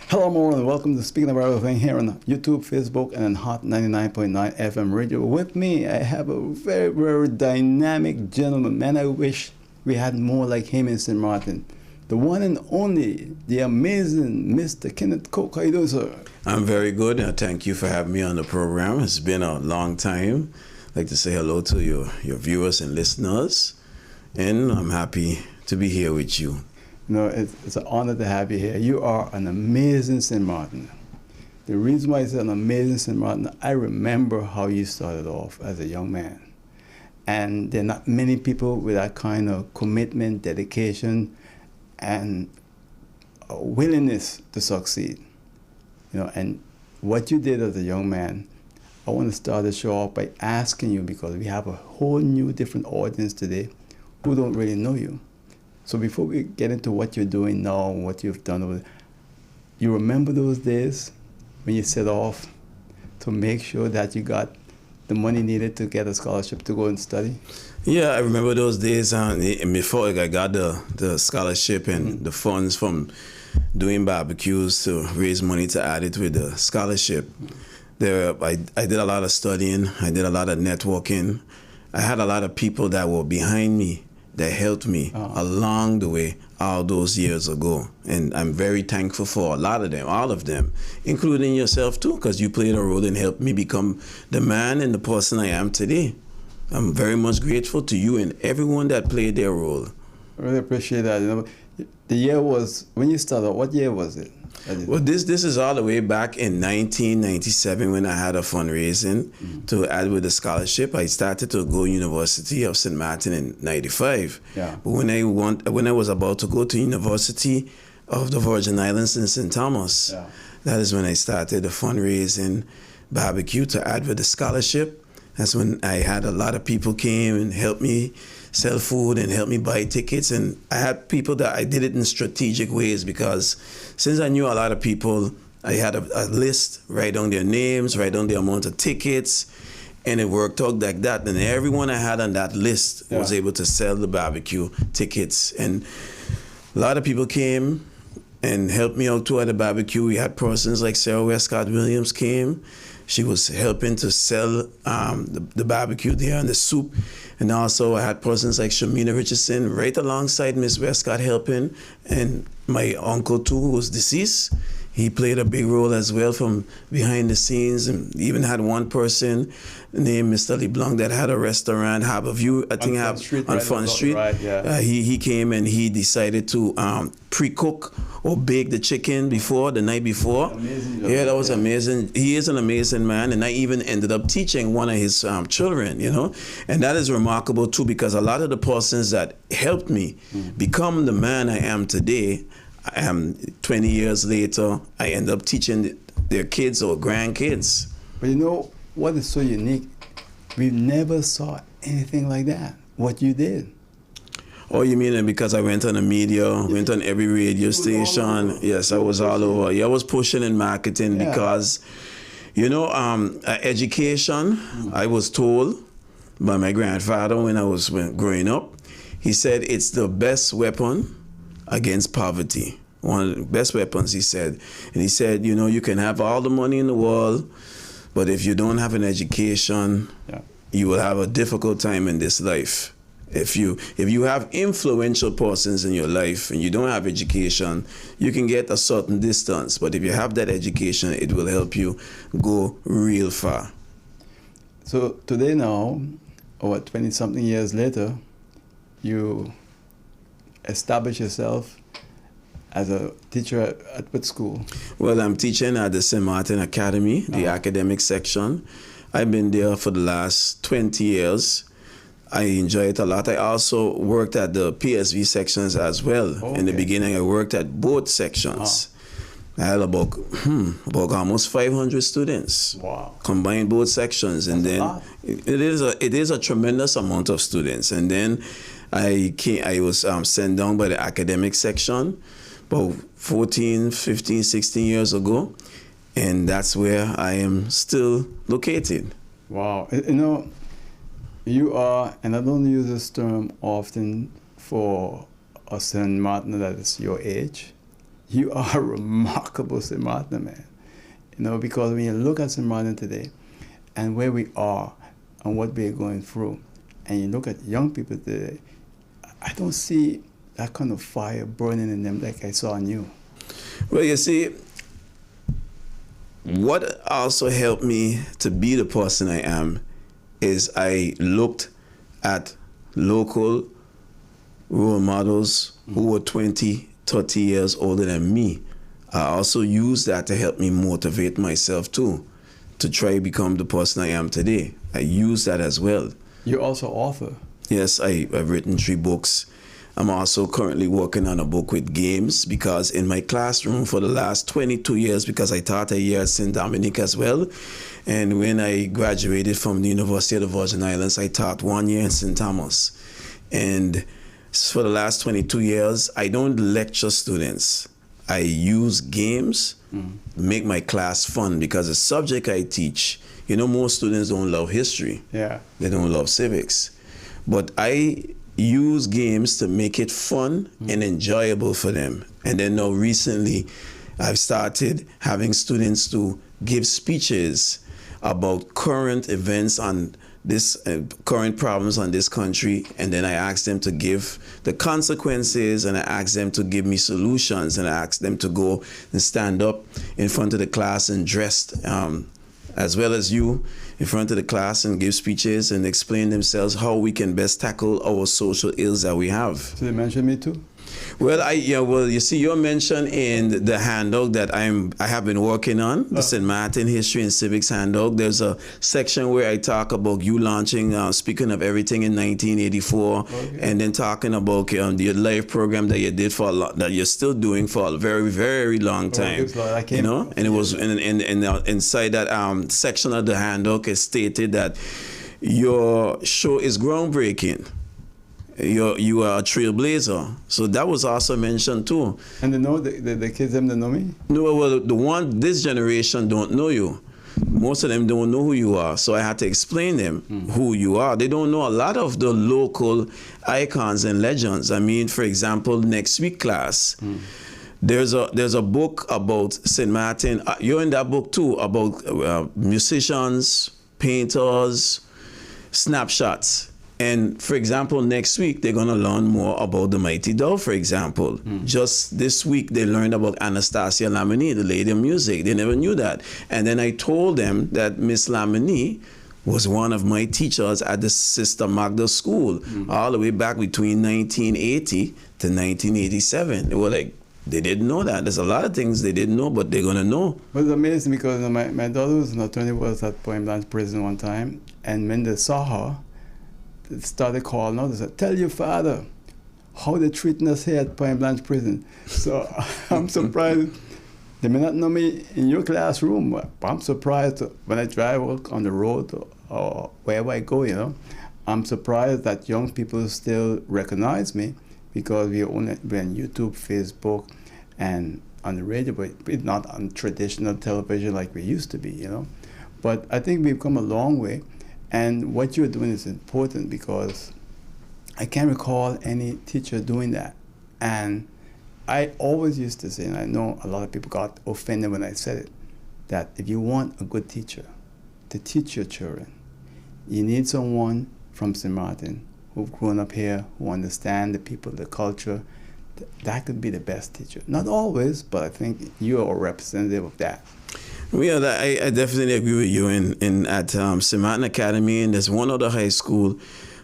Hello, everyone, and welcome to Speaking of Everything here on YouTube, Facebook, and on Hot 99.9 FM radio. With me, I have a very, very dynamic gentleman. Man, I wish we had more like him in St. Martin. The one and only, the amazing Mr. Kenneth Cook. How you doing, sir? I'm very good. Thank you for having me on the program. It's been a long time. I'd like to say hello to your viewers and listeners, and I'm happy to be here with you. No, it's an honor to have you here. You are an amazing St. Martin. The reason why I say an amazing St. Martin, I remember how you started off as a young man. And there are not many people with that kind of commitment, dedication, and willingness to succeed. And what you did as a young man, I want to start the show off by asking you, because we have a whole new different audience today who don't really know you. So before we get into what you're doing now, what you've done, you remember those days when you set off to make sure that you got the money needed to get a scholarship to go and study? Yeah, I remember those days before I got the scholarship and the funds from doing barbecues to raise money to add it with the scholarship. I did a lot of studying. I did a lot of networking. I had a lot of people that were behind me that helped me along the way all those years ago. And I'm very thankful for a lot of them, all of them, including yourself too, because you played a role and helped me become the man and the person I am today. I'm very much grateful to you and everyone that played their role. I really appreciate that. The year was, when you started, what year was it? Well, this is all the way back in 1997 when I had a fundraising to add with the scholarship. I started to go University of St. Martin in 95. Yeah. But when I was about to go to University of the Virgin Islands in St. Thomas, that is when I started the fundraising barbecue to add with the scholarship. That's when I had a lot of people came and helped me sell food and help me buy tickets. And I had people that I did it in strategic ways, because since I knew a lot of people, I had a list, write down their names, write down the amount of tickets, and it worked out like that. And everyone I had on that list was able to sell the barbecue tickets. And a lot of people came and helped me out too at the barbecue. We had persons like Sarah Westcott Williams came. She was helping to sell the barbecue there and the soup. And also I had persons like Shamina Richardson right alongside Miss Westcott helping. And my uncle too, who was deceased, he played a big role as well from behind the scenes. And even had one person named Mr. LeBlanc that had a restaurant, Harbor View, I think, on Front Street. Right, yeah. He came and he decided to pre-cook or bake the chicken the night before. Amazing. Yeah, that was amazing. He is an amazing man, and I even ended up teaching one of his children, And that is remarkable too, because a lot of the persons that helped me become the man I am today, 20 years later, I end up teaching their kids or grandkids. But you know what is so unique? We never saw anything like that, what you did. Oh, you mean because I went on the media, went on every radio station? Yes, I was all over. Yeah, I was pushing in marketing because, education, I was told by my grandfather when I was growing up, he said it's the best weapon against poverty. One of the best weapons, he said. And he said, you can have all the money in the world, but if you don't have an education, you will have a difficult time in this life. If you have influential persons in your life and you don't have education, you can get a certain distance. But if you have that education, it will help you go real far. So today now, or 20-something years later, you establish yourself as a teacher at what school? Well, I'm teaching at the St. Martin Academy, the academic section. I've been there for the last 20 years. I enjoy it a lot. I also worked at the PSV sections as well. Okay. In the beginning, I worked at both sections. I had about almost 500 students. Wow. Combined both sections. And then it is a tremendous amount of students. And then I was sent down by the academic section about 14, 15, 16 years ago. And that's where I am still located. Wow. You are, and I don't use this term often for a St. Martin that is your age, You are a remarkable St. Martin man. You know, because when you look at St. Martin today and where we are and what we're going through, and you look at young people today, I don't see that kind of fire burning in them like I saw in you. Well, you see, what also helped me to be the person I am is I looked at local role models who were 20, 30 years older than me. I also used that to help me motivate myself too, to try to become the person I am today. I use that as well. You also author. Yes, I've written 3 books. I'm also currently working on a book with games, because in my classroom for the last 22 years, because I taught a year at St. Dominic as well, and when I graduated from the University of the Virgin Islands, I taught 1 year in St. Thomas. And for the last 22 years, I don't lecture students. I use games, make my class fun, because the subject I teach, you know, most students don't love history. Yeah. They don't love civics. But I use games to make it fun and enjoyable for them. And then now recently, I've started having students to give speeches about current events on this, current problems on this country, and then I ask them to give the consequences, and I ask them to give me solutions, and I ask them to go and stand up in front of the class and dressed as well as you in front of the class and give speeches and explain themselves how we can best tackle our social ills that we have. So they mentioned me too? Well, you see, you're mentioned in the handbook that I have been working on, the St. Martin History and Civics handbook. There's a section where I talk about you launching Speaking of Everything in 1984, and then talking about the live program that you did that you're still doing for a very, very long time. You know, and it was inside that section of the handbook, it stated that your show is groundbreaking. You are a trailblazer. So that was also mentioned too. And they know the kids, them, they know me? No, well, this generation don't know you. Most of them don't know who you are. So I had to explain them who you are. They don't know a lot of the local icons and legends. I mean, for example, next week class, there's a book about St. Martin. You're in that book too, about musicians, painters, snapshots. And for example, next week, they're going to learn more about the Mighty Dove, for example. Just this week, they learned about Anastasia Lamini, the Lady of Music. They never knew that. And then I told them that Miss Lamini was one of my teachers at the Sister Magda School, all the way back between 1980 to 1987. They were like, they didn't know that. There's a lot of things they didn't know, but they're going to know. But it's amazing because my daughter was an attorney, was at Point Blanche prison one time. And when they saw her, they started calling out. They said, "Tell your father how they're treating us here at Point Blanche prison." So I'm surprised. They may not know me in your classroom, but I'm surprised when I drive on the road or wherever I go, you know. I'm surprised that young people still recognize me because we're on YouTube, Facebook, and on the radio, but not on traditional television like we used to be, you know. But I think we've come a long way. And what you're doing is important because I can't recall any teacher doing that. And I always used to say, and I know a lot of people got offended when I said it, that if you want a good teacher to teach your children, you need someone from St. Martin who've grown up here, who understand the people, the culture. That could be the best teacher. Not always, but I think you're a representative of that. Well, I definitely agree with you. At St. Martin Academy, and there's one other high school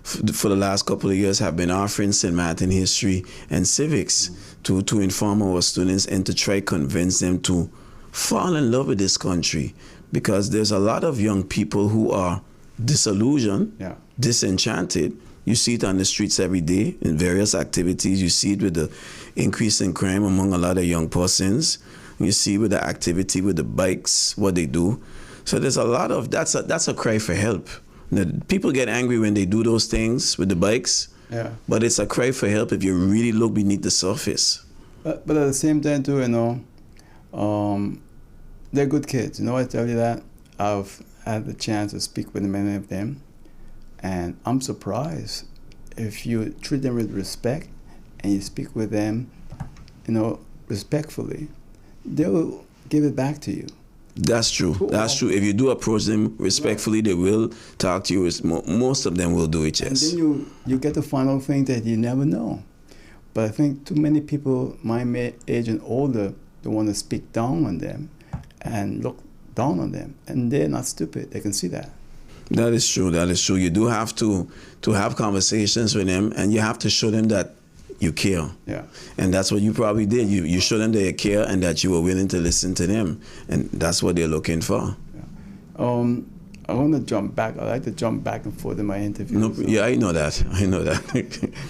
for the last couple of years have been offering St. Martin history and civics to inform our students and to try convince them to fall in love with this country, because there's a lot of young people who are disillusioned, disenchanted. You see it on the streets every day in various activities. You see it with the increase in crime among a lot of young persons. You see with the activity with the bikes, what they do. So there's a lot of, that's a cry for help. People get angry when they do those things with the bikes, but it's a cry for help if you really look beneath the surface. But at the same time too, you know, they're good kids. You know, I tell you that. I've had the chance to speak with many of them, and I'm surprised if you treat them with respect and you speak with them, you know, respectfully, they will give it back to you. That's true. That's true. If you do approach them respectfully, they will talk to you. Most of them will do it, yes. And then you get to find out things that you never know. But I think too many people my age and older, they want to speak down on them and look down on them. And they're not stupid. They can see that. That is true. That is true. You do have to have conversations with them, and you have to show them that you care. Yeah. And that's what you probably did. You showed them that you care and that you were willing to listen to them. And that's what they're looking for. Yeah. I want to jump back. I like to jump back and forth in my interviews. No, yeah, I know that. I know that.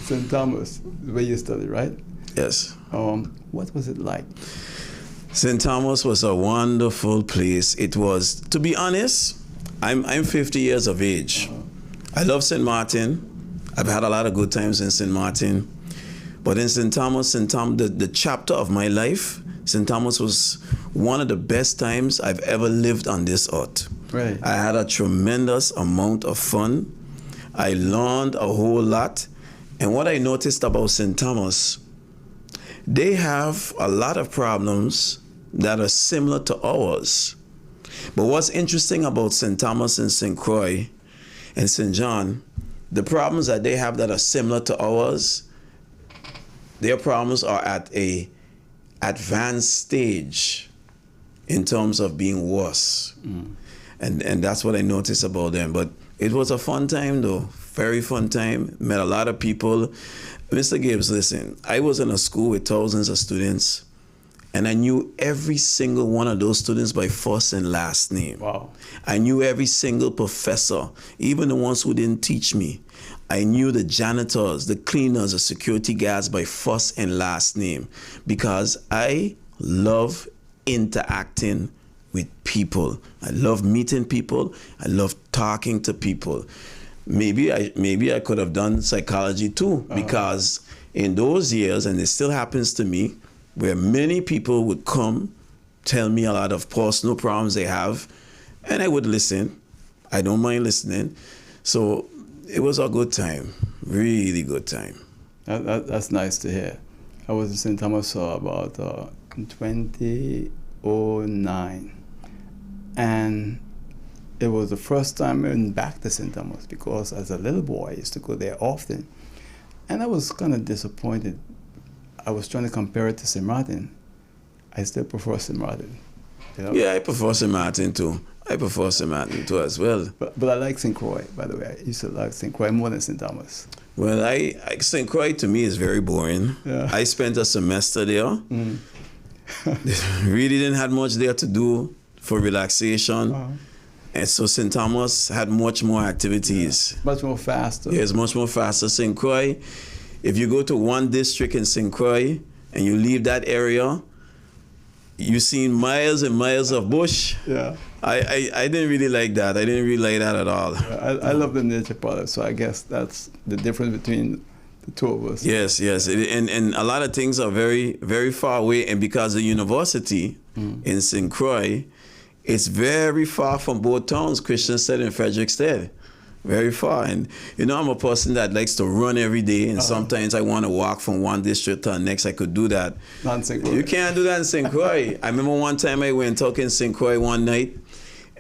St. Thomas, where you studied, right? Yes. What was it like? St. Thomas was a wonderful place. It was, to be honest, I'm 50 years of age. I love St. Martin. I've had a lot of good times in St. Martin. But in St. Thomas, the chapter of my life, St. Thomas was one of the best times I've ever lived on this earth. Right. I had a tremendous amount of fun. I learned a whole lot. And what I noticed about St. Thomas, they have a lot of problems that are similar to ours. But what's interesting about St. Thomas and St. Croix and St. John, the problems that they have that are similar to ours, their problems are at a advanced stage in terms of being worse. And that's what I noticed about them. But it was a fun time though, very fun time. Met a lot of people. Mr. Gibbs, listen, I was in a school with thousands of students, and I knew every single one of those students by first and last name. Wow. I knew every single professor, even the ones who didn't teach me. I knew the janitors, the cleaners, the security guards by first and last name, because I love interacting with people. I love meeting people. I love talking to people. Maybe I could have done psychology too, because in those years, and it still happens to me, where many people would come, tell me a lot of personal problems they have, and I would listen. I don't mind listening. So it was a good time, really good time. That's nice to hear. I was in St. Thomas about in 2009. And it was the first time I went back to St. Thomas, because as a little boy, I used to go there often. And I was kind of disappointed. I was trying to compare it to St. Martin. I still prefer St. Martin. You know? Yeah, I prefer St. Martin too. I prefer St. Martin too as well. But I like St. Croix, by the way. I used to like St. Croix more than St. Thomas. Well, St. Croix to me is very boring. Yeah. I spent a semester there. Really didn't have much there to do for relaxation. And so St. Thomas had much more activities. Yeah. Much more faster. Yeah, it's much more faster. St. Croix, if you go to one district in St. Croix and you leave that area, you've seen miles and miles of bush. Yeah. I didn't really like that. I didn't really like that at all. I love the nature part, so I guess that's the difference between the two of us. Yes. And a lot of things are very, very far away. And because the university in St. Croix, it's very far from both towns, Christiansted and Frederiksted. Very far. And, you know, I'm a person that likes to run every day, and sometimes I want to walk from one district to the next. I could do that. Not in St. Croix. You can't do that in St. Croix. I remember one time I went talking in St. Croix one night,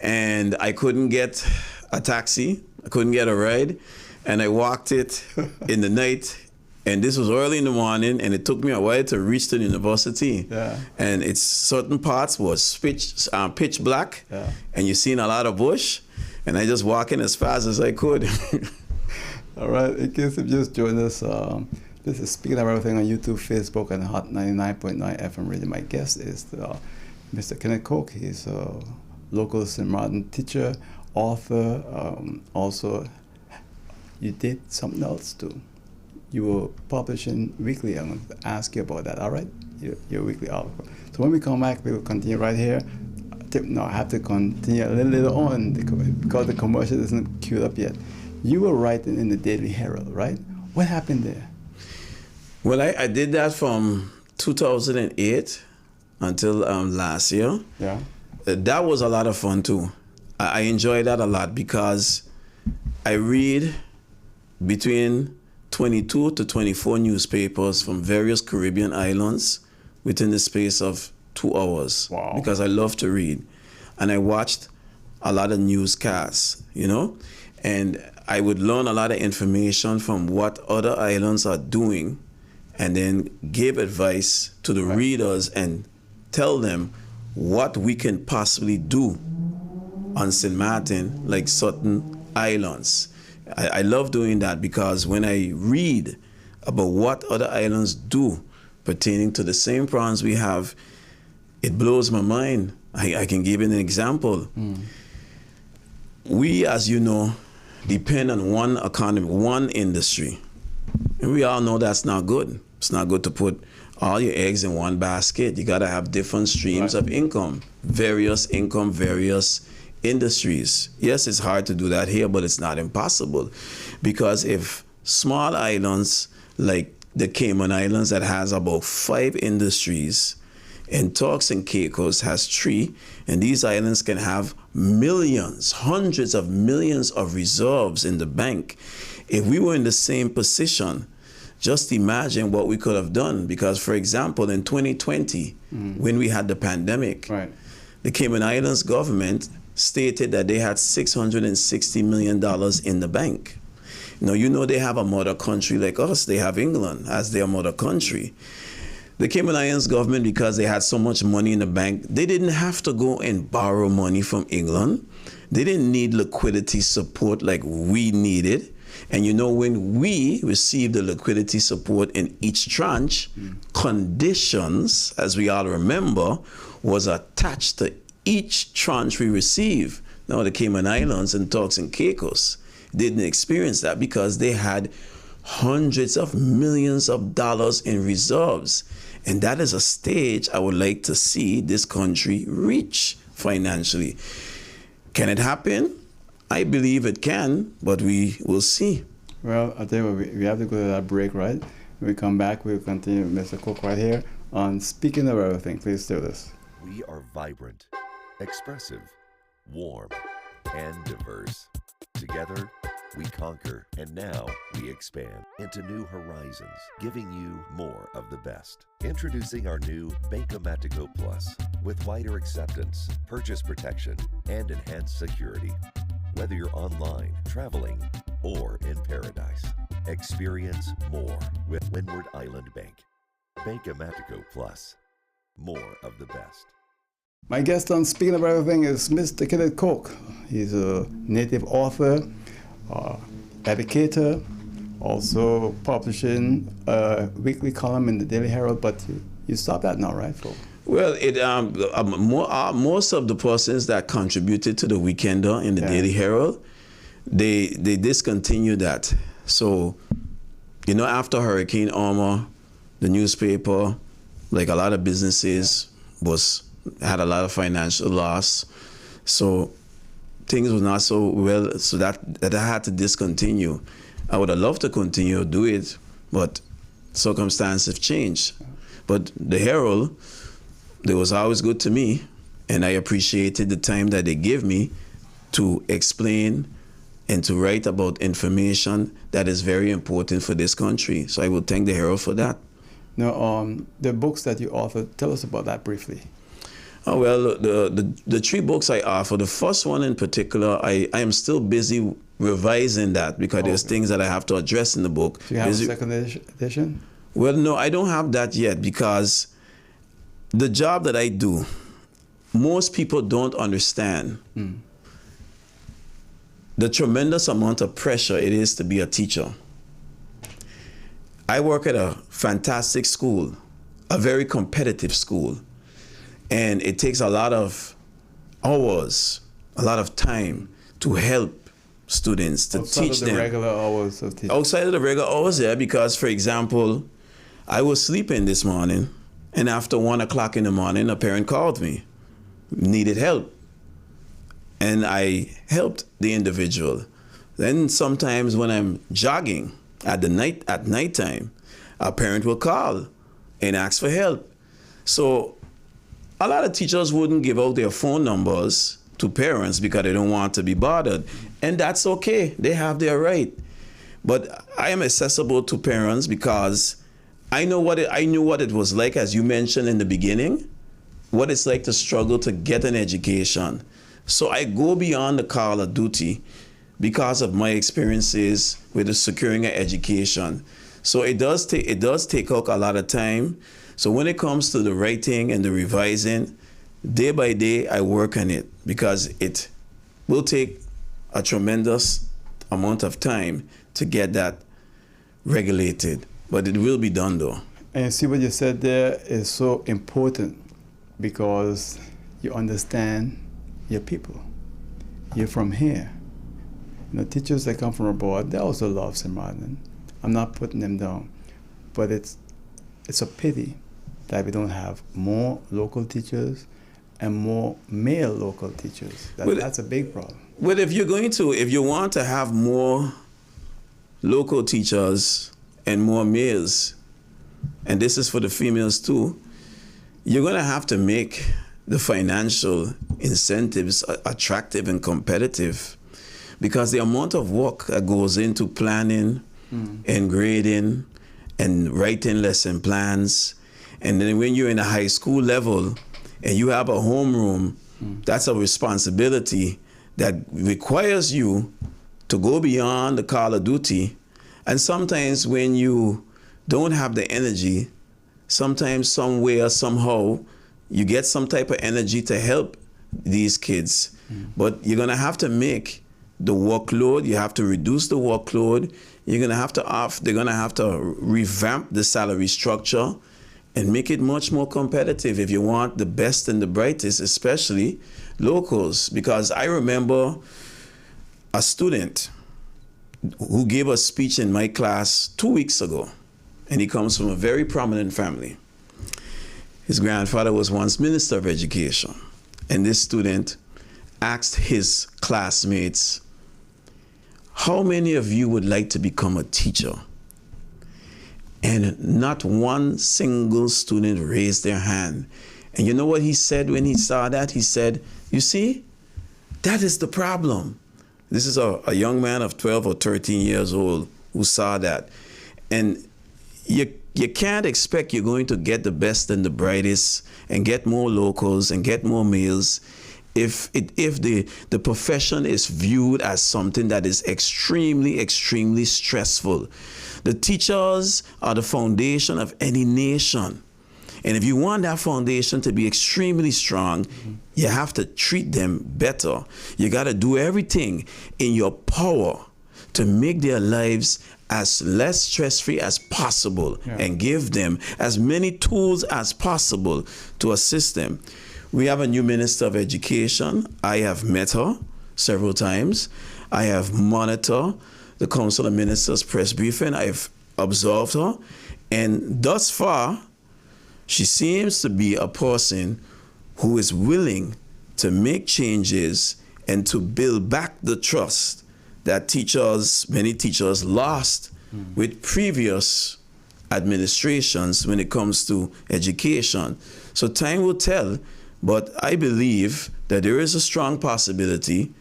and I couldn't get a taxi. I couldn't get a ride. And I walked it in the night. And this was early in the morning, and it took me a while to reach the university. Yeah. And it's certain parts was pitch black, and you've seen a lot of bush. And I just walk in as fast as I could. All right. In case you just joined us, this is Speaking of Everything on YouTube, Facebook, and Hot 99.9 FM Radio. My guest is Mr. Kenneth Cook. He's a local St. Martin teacher, author. Also, you did something else too. You were publishing weekly. I'm going to ask you about that. All right? Your weekly article. So when we come back, we will continue right here. No, I have to continue a little on because the commercial isn't queued up yet. You were writing in the Daily Herald, right? What happened there? Well, I did that from 2008 until last year. Yeah. That was a lot of fun too. I enjoyed that a lot because I read between 22 to 24 newspapers from various Caribbean islands within the space of 2 hours. Wow. Because I love to read. And I watched a lot of newscasts, you know, and I would learn a lot of information from what other islands are doing, and then give advice to the readers and tell them what we can possibly do on St. Martin, like certain islands. I love doing that because when I read about what other islands do pertaining to the same problems we have, it blows my mind. I can give you an example. We, as you know, depend on one economy, one industry. And we all know that's not good. It's not good to put all your eggs in one basket. You gotta have different streams of income, various industries. Yes, it's hard to do that here, but it's not impossible. Because if small islands like the Cayman Islands that has about 5 industries, and Turks and Caicos has 3, and these islands can have millions, hundreds of millions of reserves in the bank. If we were in the same position, just imagine what we could have done. Because, for example, in 2020, when we had the pandemic, the Cayman Islands government stated that they had $660 million in the bank. Now, you know they have a mother country like us. They have England as their mother country. The Cayman Islands government, because they had so much money in the bank, they didn't have to go and borrow money from England. They didn't need liquidity support like we needed. And you know, when we received the liquidity support in each tranche, conditions, as we all remember, was attached to each tranche we received. Now, the Cayman Islands and Turks and Caicos didn't experience that because they had hundreds of millions of dollars in reserves. And that is a stage I would like to see this country reach financially. Can it happen? I believe it can, but we will see. Well, I'll tell you what, we have to go to that break, right? When we come back, we'll continue with Mr. Cook right here on Speaking of Everything. Please stay with us. We are vibrant, expressive, warm, and diverse. Together, we conquer, and now we expand into new horizons, giving you more of the best. Introducing our new Banco Matico Plus with wider acceptance, purchase protection, and enhanced security. Whether you're online, traveling, or in paradise, experience more with Windward Island Bank. Banco Matico Plus, more of the best. My guest on Speaking of Everything is Mr. Kenneth Cook. He's a native author, educator, also publishing a weekly column in the Daily Herald, but you stopped that now, right, Phil? Well, most of the persons that contributed to the Weekender in the Daily Herald, they discontinued that. So, you know, after Hurricane Irma, the newspaper, like a lot of businesses, had a lot of financial loss. So things were not so well, so that I had to discontinue. I would have loved to continue to do it, but circumstances changed. But the Herald, they was always good to me, and I appreciated the time that they gave me to explain and to write about information that is very important for this country. So I would thank the Herald for that. Now, the books that you authored, tell us about that briefly. Oh, well, the 3 books I offer, the first one in particular, I am still busy revising that because there's things that I have to address in the book. Do you have a second edition? Well, no, I don't have that yet because the job that I do, most people don't understand the tremendous amount of pressure it is to be a teacher. I work at a fantastic school, a very competitive school, and it takes a lot of hours, a lot of time to help students, to teach them. Outside of the regular hours of teaching. Outside of the regular hours, yeah, because, for example, I was sleeping this morning, and after 1 o'clock in the morning, a parent called me, needed help. And I helped the individual. Then sometimes when I'm jogging at nighttime, a parent will call and ask for help. So a lot of teachers wouldn't give out their phone numbers to parents because they don't want to be bothered. And that's okay. They have their right. But I am accessible to parents because I knew what it was like, as you mentioned in the beginning, what it's like to struggle to get an education. So I go beyond the call of duty because of my experiences with securing an education. So it does take out a lot of time. So when it comes to the writing and the revising, day by day I work on it because it will take a tremendous amount of time to get that regulated. But it will be done though. And see what you said there is so important because you understand your people. You're from here. You know, teachers that come from abroad, they also love St. Martin. I'm not putting them down. But it's a pity that we don't have more local teachers and more male local teachers. That's a big problem. Well, if you want to have more local teachers and more males, and this is for the females too, you're going to have to make the financial incentives attractive and competitive, because the amount of work that goes into planning and grading and writing lesson plans, and then when you're in a high school level and you have a homeroom, that's a responsibility that requires you to go beyond the call of duty. And sometimes when you don't have the energy, sometimes somewhere, somehow, you get some type of energy to help these kids. But you're gonna have to make the workload, you have to reduce the workload, they're gonna have to revamp the salary structure and make it much more competitive if you want the best and the brightest, especially locals. Because I remember a student who gave a speech in my class 2 weeks ago, and he comes from a very prominent family. His grandfather was once Minister of Education, and this student asked his classmates, "How many of you would like to become a teacher?" And not one single student raised their hand. And you know what he said when he saw that? He said, "You see, that is the problem." This is a young man of 12 or 13 years old who saw that. And you can't expect you're going to get the best and the brightest and get more locals and get more males if the profession is viewed as something that is extremely, extremely stressful. The teachers are the foundation of any nation. And if you want that foundation to be extremely strong, you have to treat them better. You got to do everything in your power to make their lives as less stress-free as possible and give them as many tools as possible to assist them. We have a new Minister of Education. I have met her several times. I have monitored the Council of Ministers press briefing. I've observed her. And thus far, she seems to be a person who is willing to make changes and to build back the trust that many teachers lost with previous administrations when it comes to education. So time will tell, but I believe that there is a strong possibility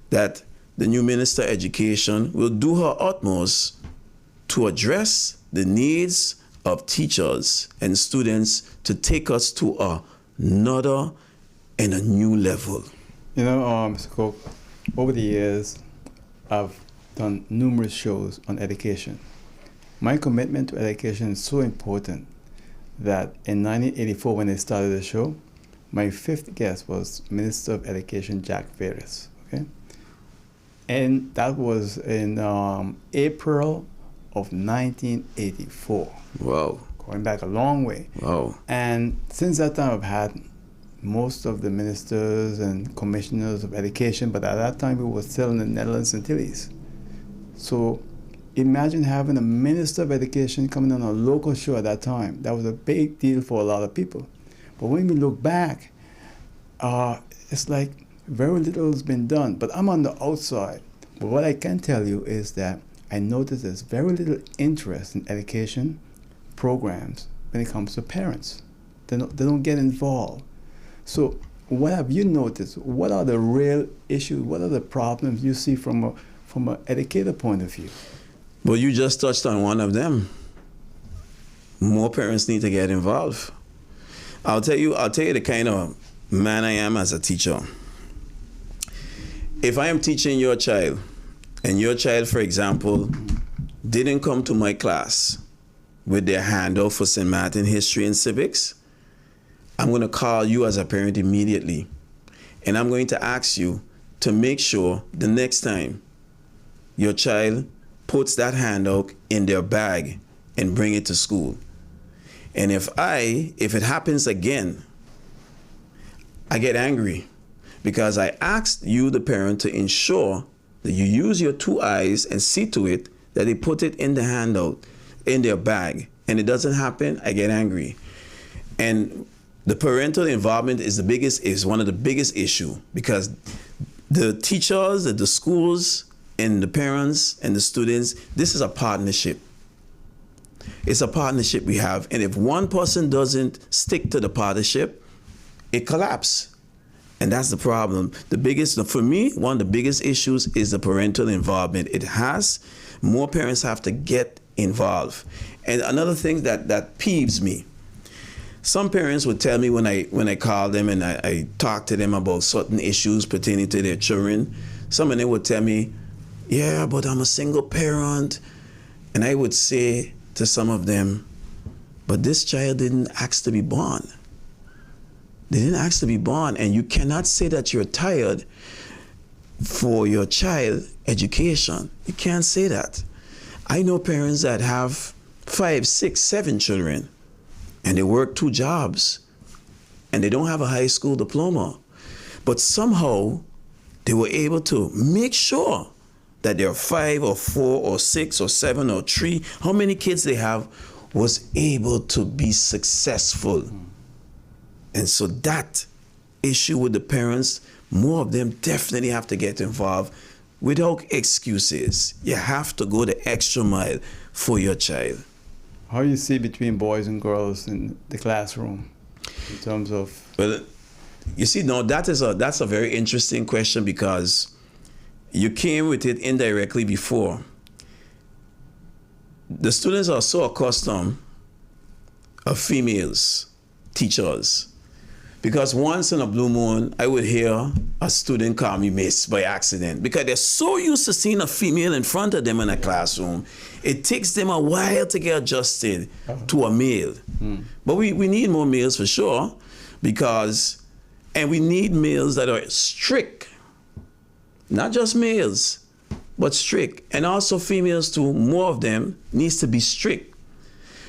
that the new Minister of Education will do her utmost to address the needs of teachers and students to take us to another and a new level. You know, Mr. Coke, over the years, I've done numerous shows on education. My commitment to education is so important that in 1984, when I started the show, my fifth guest was Minister of Education Jack Ferris. Okay, and that was in April of 1984. Wow. Going back a long way. Wow. And since that time, I've had most of the ministers and commissioners of education, but at that time, we were still in the Netherlands Antilles. So imagine having a minister of education coming on a local show at that time. That was a big deal for a lot of people. But when we look back, it's like very little has been done. But I'm on the outside. But what I can tell you is that I noticed there's very little interest in education programs when it comes to parents. They don't get involved. So what have you noticed? What are the real issues? What are the problems you see from an educator point of view? Well, you just touched on one of them. more parents need to get involved. I'll tell you the kind of man I am as a teacher. If I am teaching your child, and your child, for example, didn't come to my class with their handout for St. Martin history and civics, I'm going to call you as a parent immediately. And I'm going to ask you to make sure the next time your child puts that handout in their bag and bring it to school. And if it happens again, I get angry because I asked you, the parent, to ensure that you use your 2 eyes and see to it that they put it in the handout, in their bag, and it doesn't happen, I get angry. And the parental involvement is one of the biggest issue, because the teachers, the schools, and the parents and the students, this is a partnership. It's a partnership we have, and if one person doesn't stick to the partnership, it collapses. And that's the problem. For me, one of the biggest issues is the parental involvement. More parents have to get involved. And another thing that peeves me, some parents would tell me when I call them and I talk to them about certain issues pertaining to their children, some of them would tell me, yeah, but I'm a single parent. And I would say to some of them, but this child didn't ask to be born. They didn't ask to be born, and you cannot say that you're tired for your child education. You can't say that. I know parents that have 5, 6, 7 children, and they work 2 jobs, and they don't have a high school diploma. But somehow, they were able to make sure that their 5 or 4 or 6 or 7 or 3, how many kids they have, was able to be successful. And so that issue with the parents, more of them definitely have to get involved without excuses. You have to go the extra mile for your child. How do you see between boys and girls in the classroom in terms of? Well, you see, no, that's a very interesting question, because you came with it indirectly before. The students are so accustomed of females teachers, because once in a blue moon, I would hear a student call me miss by accident, because they're so used to seeing a female in front of them in a classroom. It takes them a while to get adjusted to a male. But we need more males for sure, and we need males that are strict. Not just males, but strict. And also females too, more of them needs to be strict.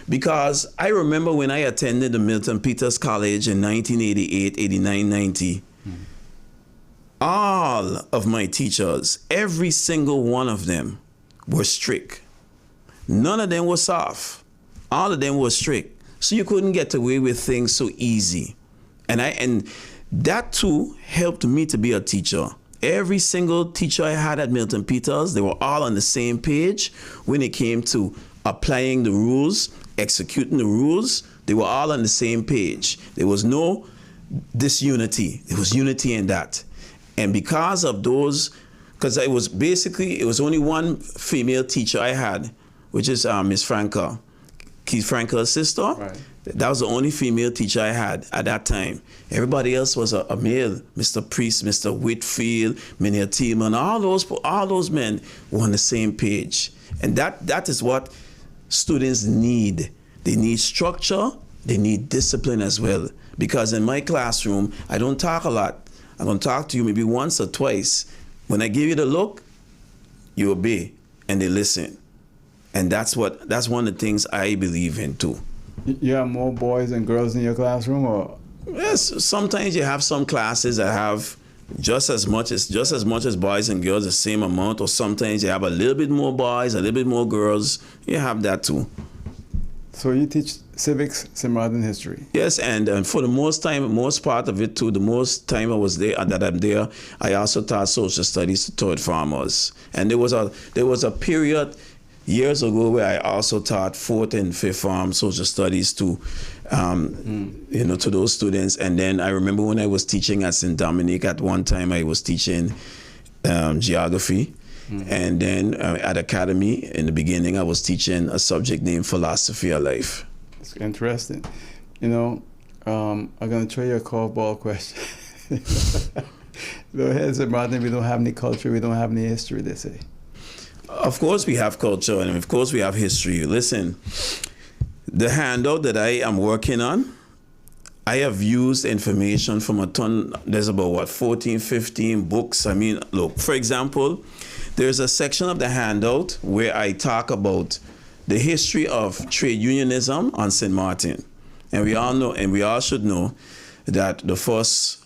Because I remember when I attended the Milton Peters College in 1988, 89, 90, all of my teachers, every single one of them were strict. None of them were soft. All of them were strict. So you couldn't get away with things so easy. And that too helped me to be a teacher. Every single teacher I had at Milton Peters, they were all on the same page when it came to applying the rules, executing the rules. They were all on the same page. There was no disunity. There was unity in that. And because of those, because it was only one female teacher I had, which is Miss Franca, Keith Franca's sister. Right. That was the only female teacher I had at that time. Everybody else was a male. Mr. Priest, Mr. Whitfield, Minnie Tillman, all those men were on the same page. And that is what students need. They need structure, they need discipline as well. Because in my classroom, I don't talk a lot. I'm going to talk to you maybe once or twice. When I give you the look, you obey and they listen. And that's one of the things I believe in too. You have more boys than girls in your classroom, or? Yes, sometimes you have some classes that have just as much as boys and girls, the same amount, or sometimes you have a little bit more boys, a little bit more girls. You have that too. So you teach civics, St. Martin history? Yes, and for the most part of it too, the most time I was there, that I'm there, I also taught social studies to third farmers. And there was a period years ago where I also taught fourth and fifth farm social studies to to those students. And then I remember when I was teaching at St. Dominic, at one time I was teaching geography. And then at Academy, in the beginning, I was teaching a subject named Philosophy of Life. It's interesting. You know, I'm going to throw you a curveball question. Go ahead, St. Martin. We don't have any culture. We don't have any history, they say. Of course we have culture, and of course we have history. Listen, the handout that I am working on, I have used information from a ton. There's about, 14, 15 books. I mean, look, for example, there's a section of the handout where I talk about the history of trade unionism on St. Martin. And we all know, and we all should know, that the first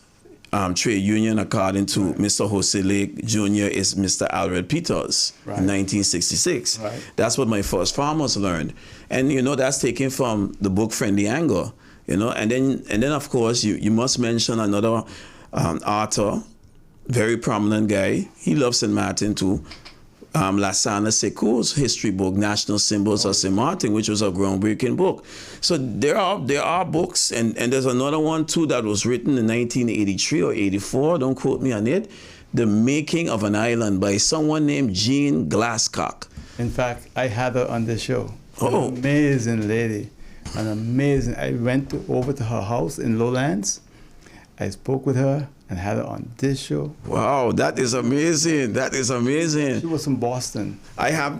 trade union, according to Mr. Jose Lake Jr., is Mr. Alred Peters in 1966. Right. That's what my first farmers learned. And, that's taken from the book Friendly Anger, and then of course, you must mention another author, very prominent guy. He loves St. Martin too. Lassana Sekou's history book, National Symbols of St. Martin, which was a groundbreaking book. So there are books, and there's another one too that was written in 1983 or 84, don't quote me on it, The Making of an Island by someone named Jean Glasscock. In fact, I had her on the show. Oh. An amazing lady. An amazing. I went over to her house in Lowlands. I spoke with her and had her on this show. Wow, that is amazing. That is amazing. She was from Boston. I have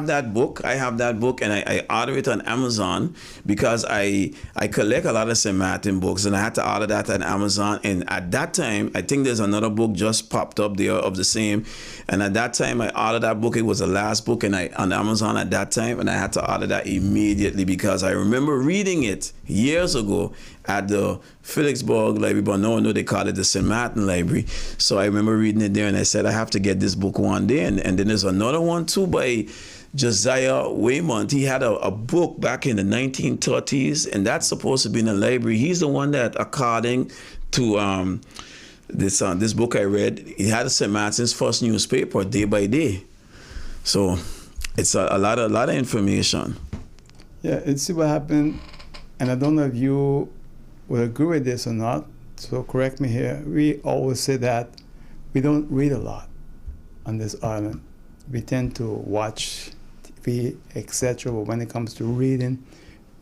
that book. And I order it on Amazon because I collect a lot of St. Martin books, and I had to order that on Amazon. And at that time, I think there's another book just popped up there of the same. And at that time, I ordered that book. It was the last book on Amazon at that time, and I had to order that immediately because I remember reading it years ago at the Phillipsburg Library, but no, they call it the St. Martin Library. So I remember reading it there, and I said, I have to get this book one day. And then there's another one too by Josiah Waymont. He had a book back in the 1930s, and that's supposed to be in the library. He's the one that, according to this book I read, he had St. Martin's first newspaper, Day by Day. So it's a lot of information. Yeah, and see what happened, and I don't know if you would agree with this or not, so correct me here. We always say that we don't read a lot on this island. We tend to watch TV, etc. But when it comes to reading,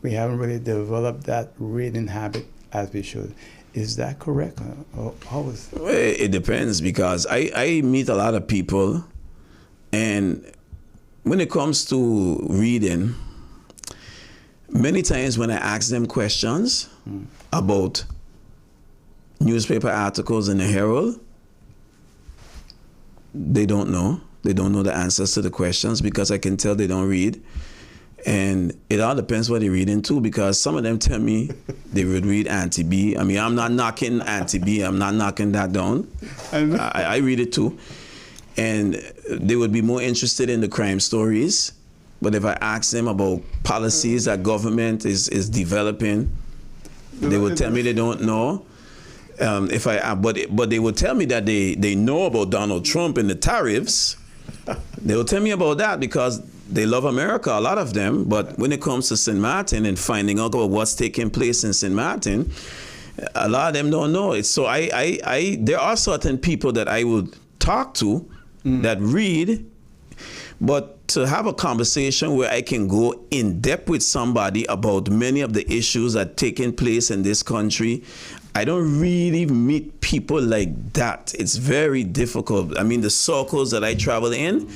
we haven't really developed that reading habit as we should. Is that correct? Or how is it? Well, it depends, because I meet a lot of people, and when it comes to reading, many times when I ask them questions about newspaper articles in the Herald, they don't know. They don't know the answers to the questions because I can tell they don't read. And it all depends what they read into, because some of them tell me they would read Anti-B. I mean, I'm not knocking Anti-B. I'm not knocking that down. I read it too. And they would be more interested in the crime stories. But if I ask them about policies that government is developing, they would tell me they don't know. But they would tell me that they know about Donald Trump and the tariffs. They will tell me about that because they love America, a lot of them. But when it comes to St. Martin and finding out about what's taking place in St. Martin, a lot of them don't know it. So there are certain people that I would talk to that read, but to have a conversation where I can go in depth with somebody about many of the issues that are taking place in this country, I don't really meet people like that. It's very difficult. I mean, the circles that I travel in,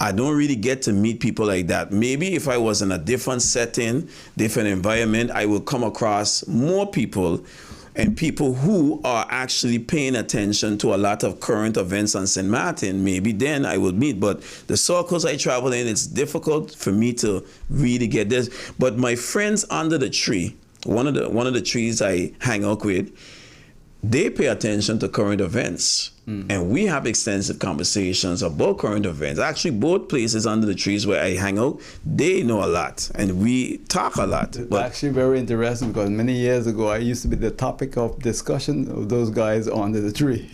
I don't really get to meet people like that. Maybe if I was in a different setting, different environment, I would come across more people, and people who are actually paying attention to a lot of current events on St. Martin. Maybe then I would meet. But the circles I travel in, it's difficult for me to really get this. But my friends under the tree, one of the trees I hang out with, they pay attention to current events. And we have extensive conversations about current events. Actually, both places under the trees where I hang out, they know a lot, and we talk a lot. It's actually very interesting because many years ago, I used to be the topic of discussion of those guys under the tree.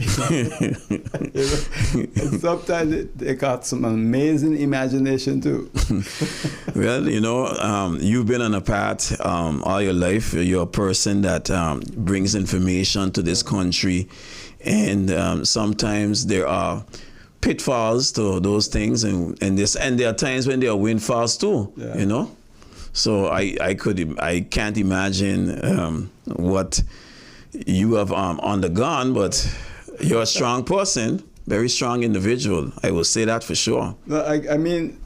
And sometimes they got some amazing imagination too. Well, you've been on a path all your life. You're a person that brings information to this country. And sometimes there are pitfalls to those things, and there are times when there are windfalls too, So I can't imagine what you have undergone, but you're a strong person, very strong individual. I will say that for sure. No, I mean,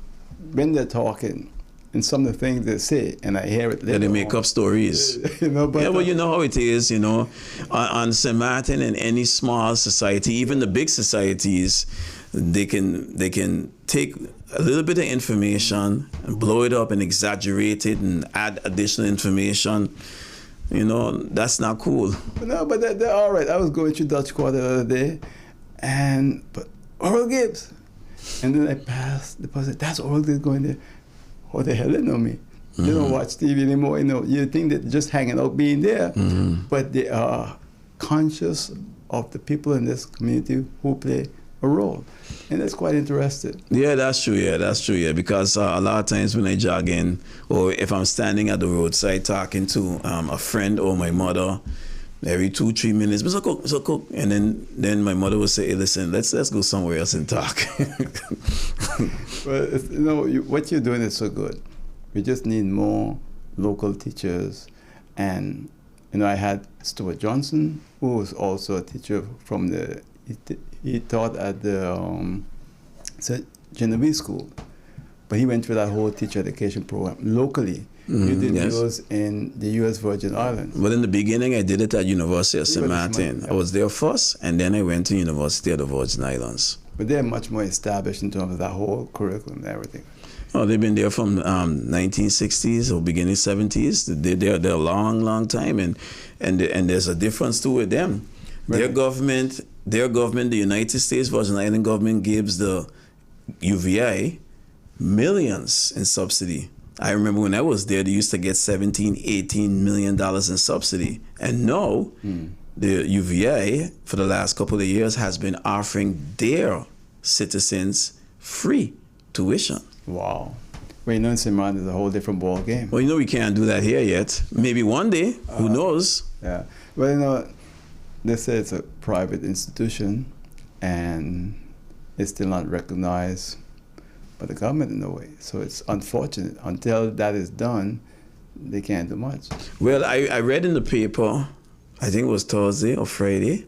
when they're talking, and some of the things they say, and I hear it later. Yeah, they make up stories. But yeah, well, you know how it is, on St. Martin and any small society, even the big societies, they can take a little bit of information and blow it up and exaggerate it and add additional information. That's not cool. No, but they're all right. I was going through Dutch Quarter the other day, but Oral Gibbs. And then I passed the person, that's Oral Gibbs going there. What the hell, they know me. They don't watch TV anymore. You think they're just hanging out being there, but they are conscious of the people in this community who play a role. And that's quite interesting. Yeah, that's true. Yeah, because a lot of times when I jog in, or if I'm standing at the roadside talking to a friend or my mother, every 2-3 minutes, Mr. Cook, and then my mother would say, hey, listen, let's go somewhere else and talk. Well, what you're doing is so good. We just need more local teachers. And, I had Stuart Johnson, who was also a teacher from he taught at the Genovese School. But he went through that whole teacher education program locally. You did yours in the U.S. Virgin Islands. Well, in the beginning, I did it at University of St. Martin. I was there first, and then I went to University of the Virgin Islands. But they're much more established in terms of that whole curriculum and everything. Oh, they've been there from 1960s or beginning 70s. They're a long, long time, and there's a difference too with them. Right. Their government, the United States Virgin Island government, gives the UVI millions in subsidy. I remember when I was there, they used to get $17-18 million in subsidy. And now, the UVA, for the last couple of years, has been offering their citizens free tuition. Wow. Well, in St. Martin is a whole different ball game. Well, we can't do that here yet. Maybe one day, who knows? Yeah. Well, they say it's a private institution, and it's still not recognized by the government in a way. So it's unfortunate. Until that is done, they can't do much. Well, I read in the paper, I think it was Thursday or Friday,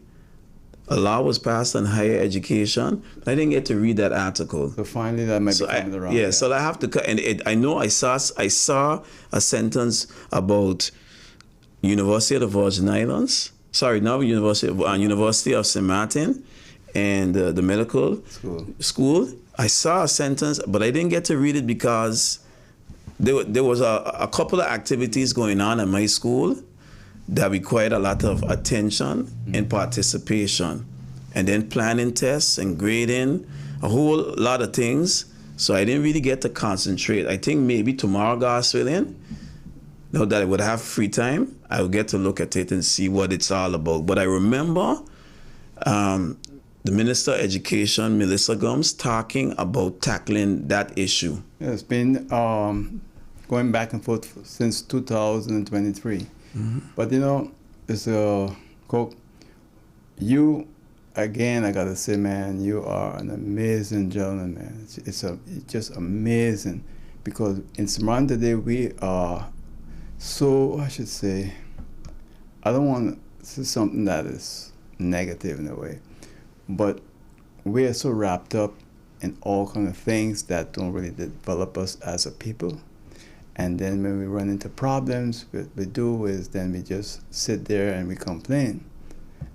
a law was passed on higher education. I didn't get to read that article. So finally that might be coming around. Yeah, so I have to, and I know I saw a sentence about University of the Virgin Islands. Sorry, not University of St. Martin and the medical school. I saw a sentence, but I didn't get to read it because there was a couple of activities going on at my school that required a lot of attention and participation, and then planning tests and grading, a whole lot of things. So I didn't really get to concentrate. I think maybe tomorrow, God's willing, now that I would have free time, I will get to look at it and see what it's all about. But I remember the Minister of Education, Melissa Gums, talking about tackling that issue. Yeah, it's been going back and forth since 2023. But it's Coke, you, again, I gotta say, man, you are an amazing gentleman, man. It's just amazing, because in Samoan today we are so, I should say, I don't want to say something that is negative in a way, but we are so wrapped up in all kind of things that don't really develop us as a people. And then when we run into problems, what we do is then we just sit there and we complain.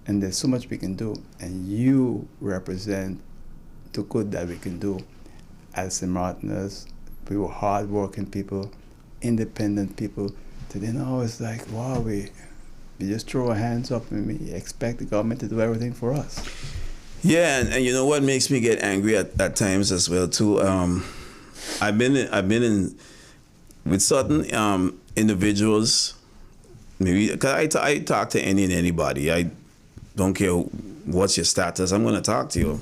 And there's so much we can do. And you represent the good that we can do as St. Martiners. We were hardworking people, independent people. Today now it's like, wow, we just throw our hands up and we expect the government to do everything for us. Yeah, and you know what makes me get angry at times as well too. I've been in with certain individuals, maybe, because I talk to any and anybody. I don't care what's your status, I'm going to talk to you.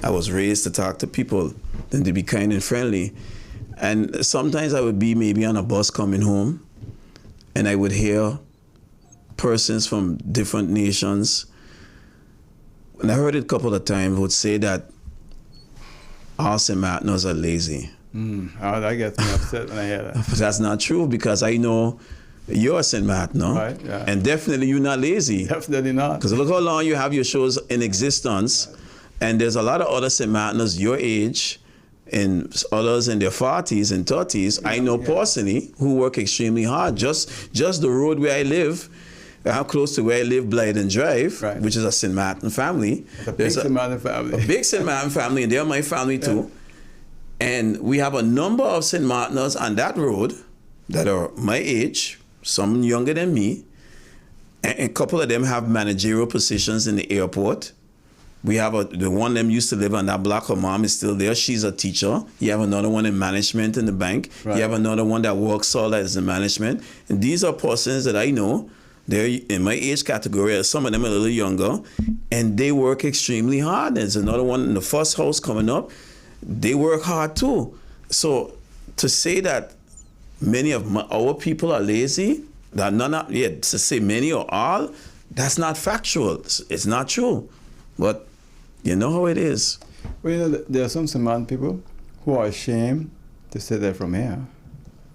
I was raised to talk to people and to be kind and friendly. And sometimes I would be maybe on a bus coming home, and I would hear persons from different nations, and I heard it a couple of times, would say that all St. Martiners are lazy. Oh, that gets me upset when I hear that. But that's not true, because I know you're a St. Martin, no? Right, yeah. And definitely you're not lazy. Definitely not. Because look how long you have your shows in existence. And there's a lot of other St. Martiners your age and others in their 40s and 30s, I know personally, who work extremely hard. Just the road where I live, how close to where I live, Blyden Drive, which is a St. Martin family. A big St. Martin family. A big St. Martin family, and they're my family too. And we have a number of St. Martiners on that road that are my age, some younger than me, and a couple of them have managerial positions in the airport. We have the one of them used to live on that block. Her mom is still there. She's a teacher. You have another one in management in the bank. You have another one that works all as in management. And these are persons that I know. They're in my age category. Some of them are a little younger, and they work extremely hard. There's another one in the first house coming up. They work hard too. So to say that many of our people are lazy, that not yet to say many or all, that's not factual. It's not true. But you know how it is. Well, you know, there are some St. Martin people who are ashamed to say they're from here.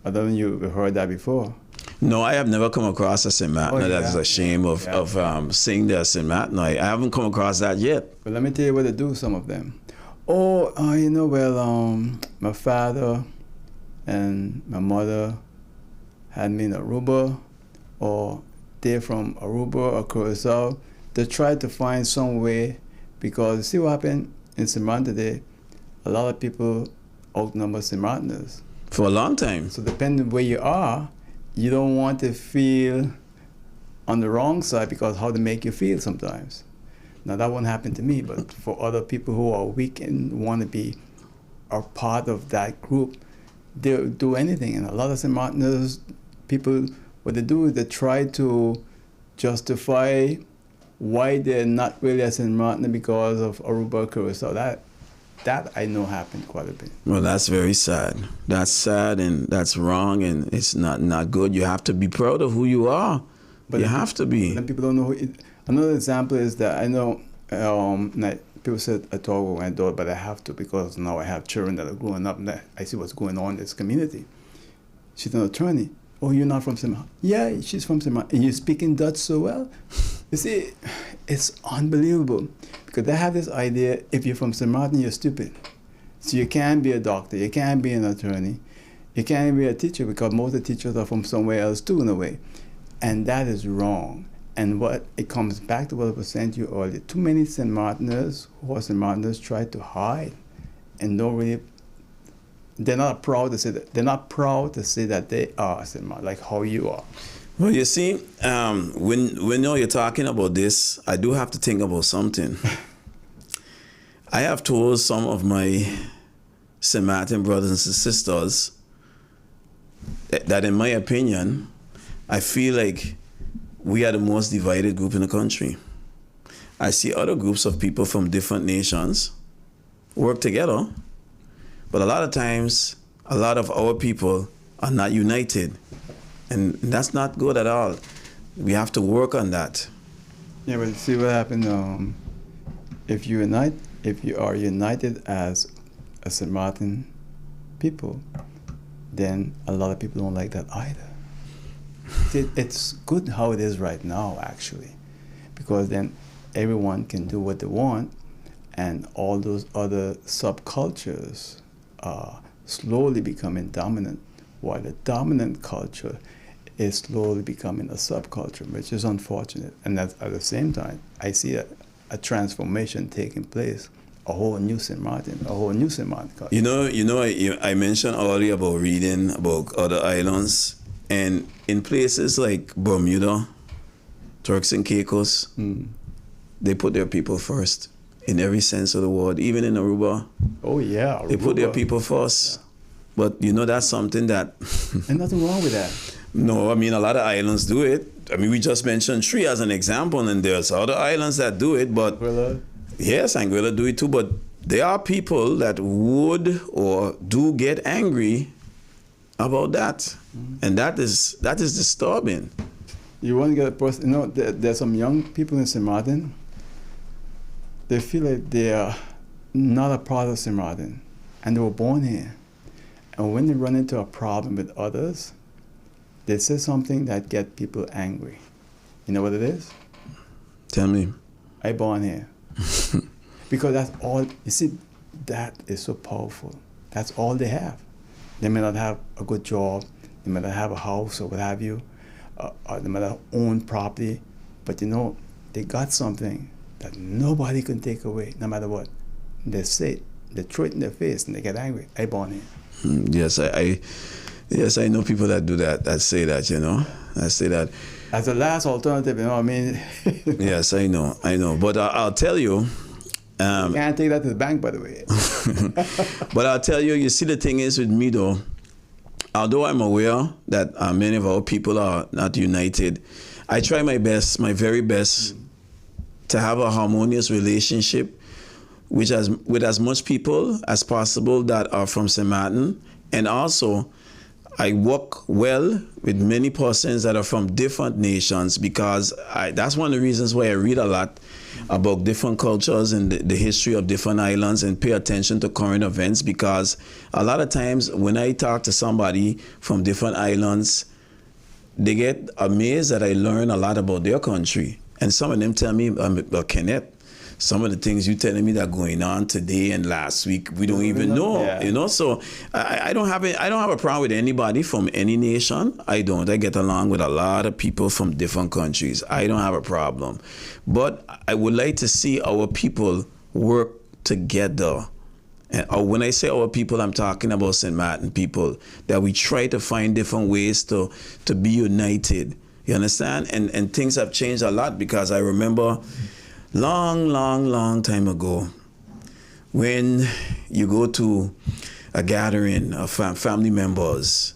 I don't know if you've heard that before. No, I have never come across a St. Martin that is ashamed of saying they're St. Martin. I haven't come across that yet. But let me tell you what they do, some of them. You know, well, my father and my mother had me in Aruba, or they're from Aruba or Curacao. They try to find some way, because see what happened in St. Martin today, a lot of people outnumber St. Martiners. For a long time. So depending where you are, you don't want to feel on the wrong side, because how they make you feel sometimes. Now that won't happen to me, but for other people who are weak and want to be a part of that group, they'll do anything. And a lot of St. Martiners people, what they do is they try to justify why they're not really a St. Martin because of Aruba, Curacao. That I know happened quite a bit. Well, that's very sad. That's sad, and that's wrong, and it's not good. You have to be proud of who you are. But you have to be. Then people don't know. Another example is that I know people said I talk with my daughter, but I have to, because now I have children that are growing up, and I see what's going on in this community. She's an attorney. Oh, you're not from St. Martin? Yeah, she's from St. Martin. And you're speaking Dutch so well? You see, it's unbelievable, because they have this idea, if you're from St. Martin, you're stupid. So you can't be a doctor, you can't be an attorney, you can't be a teacher, because most of the teachers are from somewhere else too, in a way. And that is wrong. And what it comes back to what I was saying to you earlier. Too many St. Martiners who are St. Martiners try to hide and don't really. They're not proud to say that. They're not proud to say that they are St. Martin, like how you are. Well, you see, when you're talking about this, I do have to think about something. I have told some of my St. Martin brothers and sisters that in my opinion, I feel like we are the most divided group in the country. I see other groups of people from different nations work together, but a lot of times, a lot of our people are not united. And that's not good at all. We have to work on that. Yeah, but see what happened, if you are united as a St. Martin people, then a lot of people don't like that either. It's good how it is right now, actually, because then everyone can do what they want, and all those other subcultures are slowly becoming dominant, while the dominant culture is slowly becoming a subculture, which is unfortunate. And that's, at the same time, I see a transformation taking place, a whole new St. Martin culture. I mentioned earlier about reading about other islands, and in places like Bermuda, Turks and Caicos, they put their people first in every sense of the word. Even in Aruba, Aruba. They put their people first. Yeah. But that's something that... And nothing wrong with that. No, I mean, a lot of islands do it. I mean, we just mentioned 3 as an example, and there's other islands that do it, but... Anguilla? Yes, Anguilla do it too, but there are people that would or do get angry about that. And that is disturbing. You want to get a person... there's some young people in St. Martin, they feel like they are not a part of St. Martin, and they were born here. And when they run into a problem with others, they say something that get people angry. You know what it is? Tell me. I born here. Because that's all, you see, that is so powerful. That's all they have. They may not have a good job, they may not have a house or what have you, or they may not own property, but you know, they got something that nobody can take away, no matter what. They say it, they throw it in their face and they get angry. I born here. Yes, I know people that do that, that say that, you know. I say that. As a last alternative, you know what I mean? Yes, I know. But I'll tell you. You can't take that to the bank, by the way. But I'll tell you, you see, the thing is with me, though, although I'm aware that many of our people are not united, I try my best, my very best, to have a harmonious relationship with as much people as possible that are from St. Martin. And also, I work well with many persons that are from different nations, because that's one of the reasons why I read a lot about different cultures and the history of different islands, and pay attention to current events, because a lot of times when I talk to somebody from different islands, they get amazed that I learn a lot about their country. And some of them tell me, Kenneth, some of the things you're telling me that are going on today and last week, we don't even know, yeah. you know? So I don't have a problem with anybody from any nation. I don't. I get along with a lot of people from different countries. I don't have a problem. But I would like to see our people work together. And when I say our people, I'm talking about St. Martin people, that we try to find different ways to be united. You understand? And things have changed a lot, because I remember long time ago, when you go to a gathering of family members,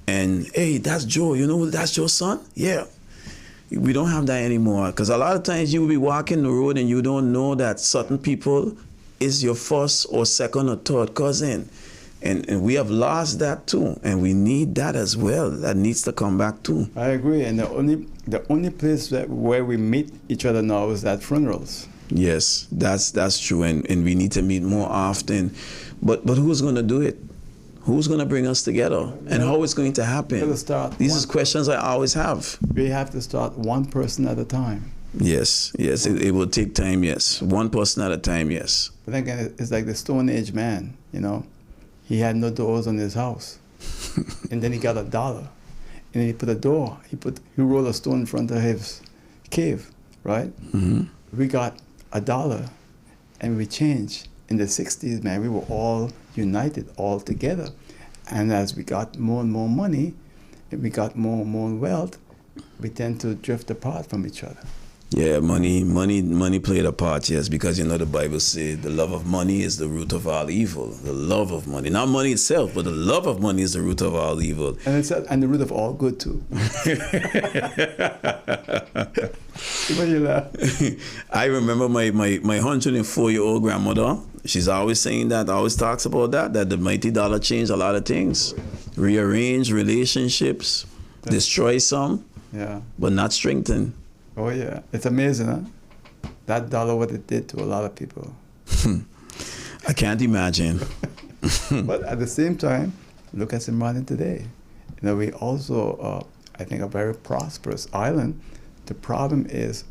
and hey, that's Joe, you know, that's Joe's son? Yeah. We don't have that anymore, because a lot of times you will be walking the road and you don't know that certain people is your first or second or third cousin. And we have lost that too, and we need that as well. That needs to come back too. I agree, and the only place where we meet each other now is at funerals. Yes, that's true, and we need to meet more often. But who's going to do it? Who's going to bring us together? And how it's going to happen? These are questions I always have. We have to start one person at a time. Yes, it will take time, yes. One person at a time, yes. But again, it's like the Stone Age man, you know. He had no doors on his house. And then he got $1. And then he put a door. He rolled a stone in front of his cave, right? Mm-hmm. We got $1 and we changed. In the 60s, man, we were all united, all together. And as we got more and more money, and we got more and more wealth, we tend to drift apart from each other. Yeah, money played a part, yes, because you know the Bible says the love of money is the root of all evil. The love of money, not money itself, but the love of money is the root of all evil. And the root of all good too. Why you laugh? I remember my 104-year-old grandmother. She's always saying that, always talks about that the mighty dollar changed a lot of things, rearrange relationships, destroy some, yeah, but not strengthen. Oh yeah, it's amazing, huh? That dollar, what it did to a lot of people. I can't imagine. But at the same time, look at St. Martin today. You know, we also, I think, a very prosperous island. The problem is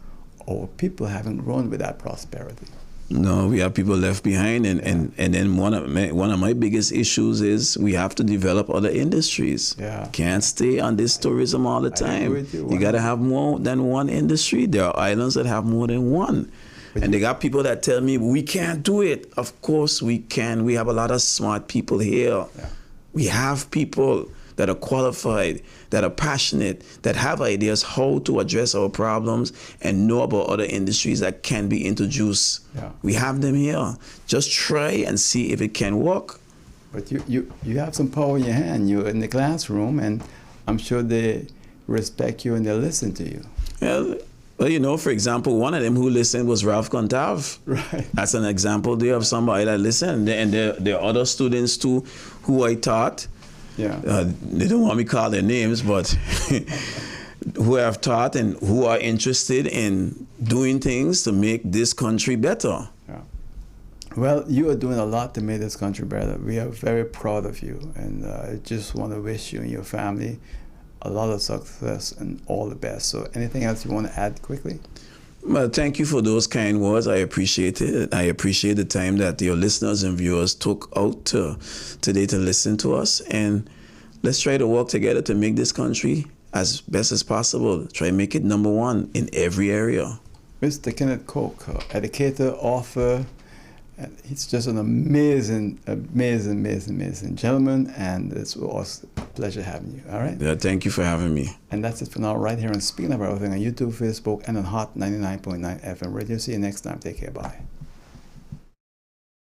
our people haven't grown with that prosperity. No, we have people left behind, and then one of my biggest issues is we have to develop other industries. Yeah. Can't stay on this tourism all the time. I agree with you. You got to have more than one industry. There are islands that have more than one. And they got people that tell me, we can't do it. Of course we can. We have a lot of smart people here. Yeah. We have people that are qualified, that are passionate, that have ideas how to address our problems and know about other industries that can be introduced. Yeah. We have them here. Just try and see if it can work. But you have some power in your hand. You're in the classroom, and I'm sure they respect you and they listen to you. Yeah. Well, you know, for example, one of them who listened was Ralph Contav. Right. That's an example there of somebody that listened. And there are other students too who I taught. Yeah. They don't want me to call their names, but who have taught and who are interested in doing things to make this country better. Yeah. Well, you are doing a lot to make this country better. We are very proud of you, and I just want to wish you and your family a lot of success and all the best. So anything else you want to add quickly? Well, thank you for those kind words. I appreciate it. I appreciate the time that your listeners and viewers took out today to listen to us. And let's try to work together to make this country as best as possible. Try to make it number one in every area. Mr. Kenneth Coke, educator, author, and he's just an amazing gentleman, and it was a pleasure having you. All right? Yeah, thank you for having me. And that's it for now, right here on Speaking of Everything on YouTube, Facebook, and on Hot 99.9 FM radio. See you next time. Take care. Bye.